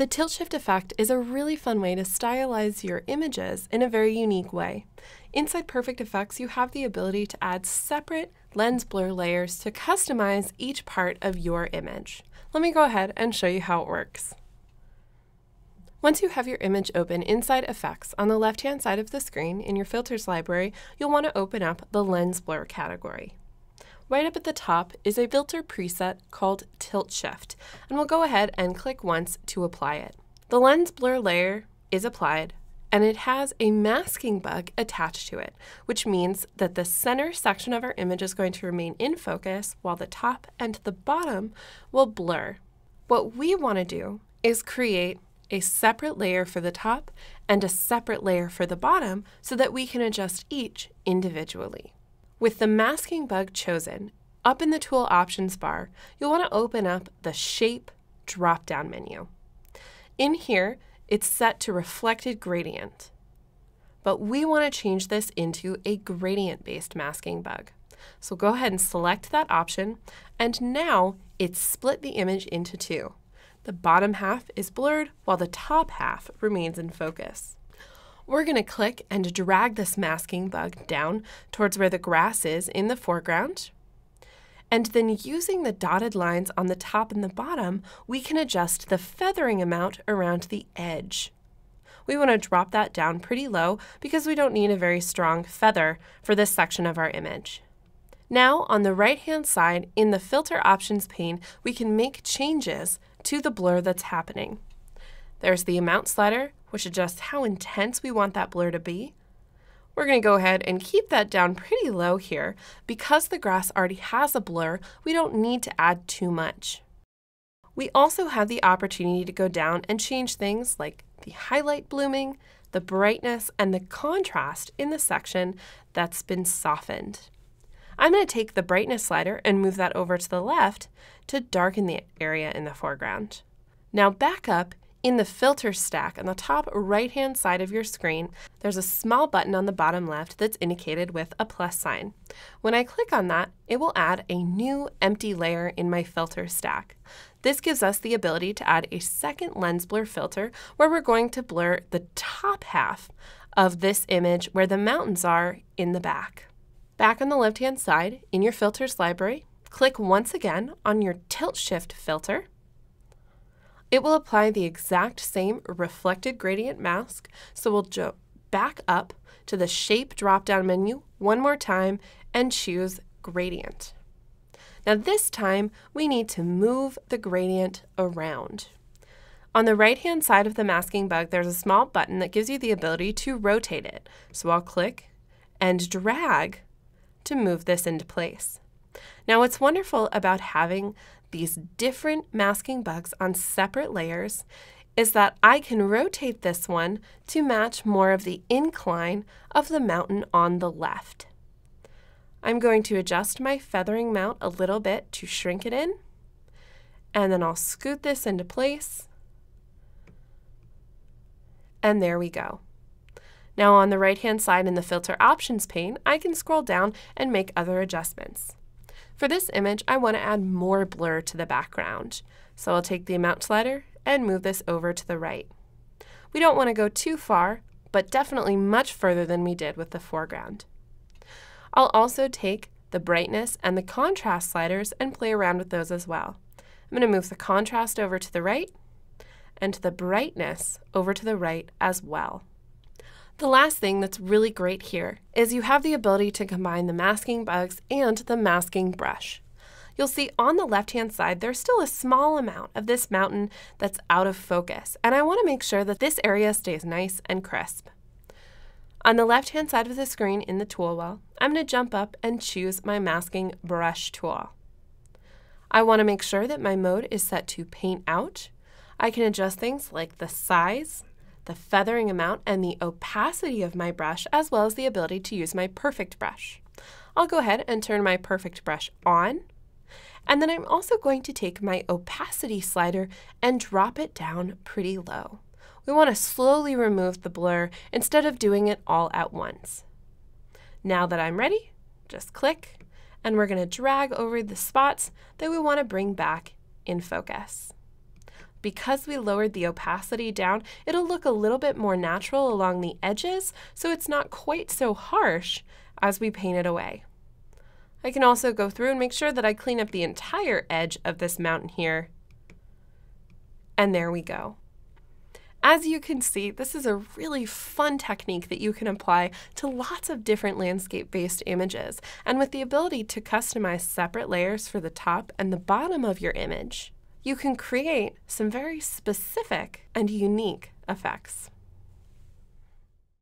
The tilt shift effect is a really fun way to stylize your images in a very unique way. Inside Perfect Effects, you have the ability to add separate lens blur layers to customize each part of your image. Let me go ahead and show you how it works. Once you have your image open inside Effects, on the left-hand side of the screen in your Filters library, you'll want to open up the Lens Blur category. Right up at the top is a filter preset called Tilt Shift, and we'll go ahead and click once to apply it. The lens blur layer is applied, and it has a masking bug attached to it, which means that the center section of our image is going to remain in focus while the top and the bottom will blur. What we want to do is create a separate layer for the top and a separate layer for the bottom so that we can adjust each individually. With the masking bug chosen, up in the Tool Options bar, you'll want to open up the Shape drop-down menu. In here, it's set to Reflected Gradient, but we want to change this into a gradient-based masking bug. So go ahead and select that option, and now it's split the image into two. The bottom half is blurred while the top half remains in focus. We're going to click and drag this masking bug down towards where the grass is in the foreground. And then using the dotted lines on the top and the bottom, we can adjust the feathering amount around the edge. We want to drop that down pretty low because we don't need a very strong feather for this section of our image. Now on the right-hand side in the Filter Options pane, we can make changes to the blur that's happening. There's the amount slider, which adjusts how intense we want that blur to be. We're going to go ahead and keep that down pretty low here. Because the grass already has a blur, we don't need to add too much. We also have the opportunity to go down and change things like the highlight blooming, the brightness, and the contrast in the section that's been softened. I'm going to take the brightness slider and move that over to the left to darken the area in the foreground. Now back up in the filter stack on the top right-hand side of your screen, there's a small button on the bottom left that's indicated with a plus sign. When I click on that, it will add a new empty layer in my filter stack. This gives us the ability to add a second lens blur filter where we're going to blur the top half of this image where the mountains are in the back. Back on the left-hand side in your Filters library, click once again on your Tilt Shift filter. It will apply the exact same reflected gradient mask, so we'll go back up to the Shape drop-down menu one more time and choose Gradient. Now this time, we need to move the gradient around. On the right-hand side of the masking bug, there's a small button that gives you the ability to rotate it. So I'll click and drag to move this into place. Now what's wonderful about having these different masking bugs on separate layers is that I can rotate this one to match more of the incline of the mountain on the left. I'm going to adjust my feathering mount a little bit to shrink it in, and then I'll scoot this into place, and there we go. Now on the right-hand side in the Filter Options pane, I can scroll down and make other adjustments. For this image, I want to add more blur to the background. So I'll take the amount slider and move this over to the right. We don't want to go too far, but definitely much further than we did with the foreground. I'll also take the brightness and the contrast sliders and play around with those as well. I'm going to move the contrast over to the right and the brightness over to the right as well. The last thing that's really great here is you have the ability to combine the masking bugs and the masking brush. You'll see on the left-hand side there's still a small amount of this mountain that's out of focus, and I want to make sure that this area stays nice and crisp. On the left-hand side of the screen in the tool well, I'm going to jump up and choose my masking brush tool. I want to make sure that my mode is set to paint out. I can adjust things like the size, the feathering amount, and the opacity of my brush, as well as the ability to use my perfect brush. I'll go ahead and turn my perfect brush on, and then I'm also going to take my opacity slider and drop it down pretty low. We want to slowly remove the blur instead of doing it all at once. Now that I'm ready, just click, and we're going to drag over the spots that we want to bring back in focus. Because we lowered the opacity down, it'll look a little bit more natural along the edges, so it's not quite so harsh as we paint it away. I can also go through and make sure that I clean up the entire edge of this mountain here. And there we go. As you can see, this is a really fun technique that you can apply to lots of different landscape-based images, and with the ability to customize separate layers for the top and the bottom of your image, you can create some very specific and unique effects.